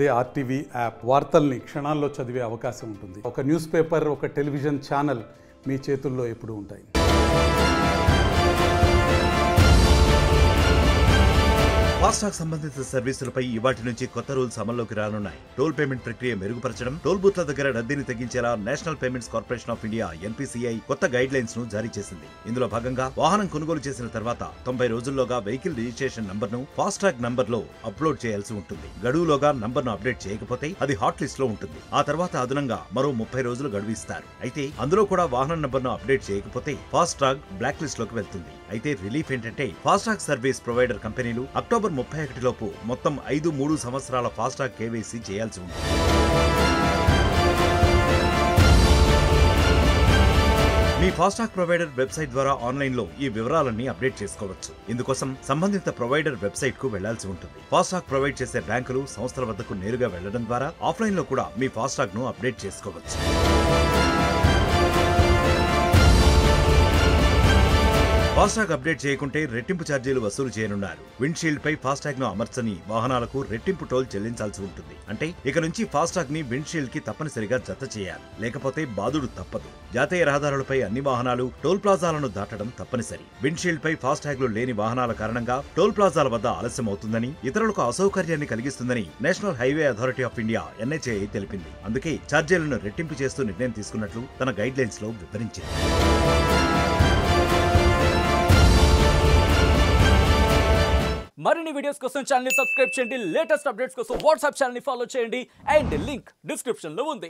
అదే RTV app వార్తల్ని క్షణాల్లో చదివే అవకాశం ఉంటుంది. ఒక న్యూస్ పేపర్, ఒక టెలివిజన్ ఛానల్ మీ చేతుల్లో ఎప్పుడూ ఉంటాయి. ఫాస్టాగ్ సంబంధిత సర్వీసులపై ఇవాటి నుంచి కొత్త రూల్స్ అమల్లోకి రానున్నాయి. టోల్ పేమెంట్ ప్రక్రియ మెరుగుపరచడం, టోల్ బూత్ల దగ్గర రద్దీని తగ్గించేలా National Payments Corporation of India (NPCI) కొత్త గైడ్ లైన్స్ ను జారీ చేసింది. ఇందులో భాగంగా వాహనం కొనుగోలు చేసిన తర్వాత 90 రోజుల్లోగా వెహికల్ రిజిస్ట్రేషన్ నంబర్ ను ఫాస్టాగ్ నంబర్ లో అప్లోడ్ చేయాల్సి ఉంటుంది. గడువులోగా నంబర్ ను అప్డేట్ చేయకపోతే అది హాట్ లిస్ట్ లో ఉంటుంది. ఆ తర్వాత అదనంగా మరో 30 రోజులు గడువు ఇస్తారు. అయితే అందులో కూడా వాహనం నంబర్ ను అప్డేట్ చేయకపోతే ఫాస్టాగ్ బ్లాక్ లిస్ట్ లోకి వెళ్తుంది. అయితే రిలీఫ్ ఏంటంటే ఫాస్టాగ్ సర్వీస్ ప్రొవైడర్ కంపెనీలు అక్టోబర్ 31 లోపు మొత్తం 3 సంవత్సరాల ఫాస్టాగ్ కేవైసీ చేయాల్సి ఉంటుంది. మీ ఫాస్టాగ్ ప్రొవైడర్ వెబ్సైట్ ద్వారా ఆన్లైన్ లో ఈ వివరాలన్నీ అప్డేట్ చేసుకోవచ్చు. ఇందుకోసం సంబంధిత ప్రొవైడర్ వెబ్సైట్ కు వెళ్లాల్సి ఉంటుంది. ఫాస్టాగ్ ప్రొవైడ్ చేసే బ్యాంకులు, సంస్థల వద్దకు నేరుగా వెళ్లడం ద్వారా ఆఫ్లైన్ లో కూడా మీ ఫాస్టాగ్ ను అప్డేట్ చేసుకోవచ్చు. ఫాస్టాగ్ అప్డేట్ చేయకుంటే రెట్టింపు ఛార్జీలు వసూలు చేయనున్నారు. విండ్షీల్డ్ పై ఫాస్టాగ్ ను అమర్చని వాహనాలకు రెట్టింపు టోల్ చెల్లించాల్సి ఉంటుంది. అంటే ఇక నుంచి ఫాస్టాగ్ ని విండ్షీల్డ్ కి తప్పనిసరిగా జత చేయాలి, లేకపోతే బాదుడు తప్పదు. జాతీయ రహదారులపై అన్ని వాహనాలు టోల్ ప్లాజాలను దాటడం తప్పనిసరి. విండ్షీల్డ్ పై ఫాస్టాగ్లు లేని వాహనాల కారణంగా టోల్ ప్లాజాల వద్ద ఆలస్యం అవుతుందని, ఇతరులకు అసౌకర్యాన్ని కలిగిస్తుందని national highway authority of India (NHAI) తెలిపింది. అందుకే ఛార్జీలను రెట్టింపు చేస్తూ నిర్ణయం తీసుకున్నట్లు తన గైడ్ లైన్స్ లో వివరించింది. మరిన్ని వీడియోస్ కోసం ఛానల్ ని సబ్స్క్రైబ్ చేయండి. లేటెస్ట్ అప్డేట్స్ కోసం వాట్సాప్ ఛానల్ ని ఫాలో చేయండి. అండ్ లింక్ డిస్క్రిప్షన్ లో ఉంది.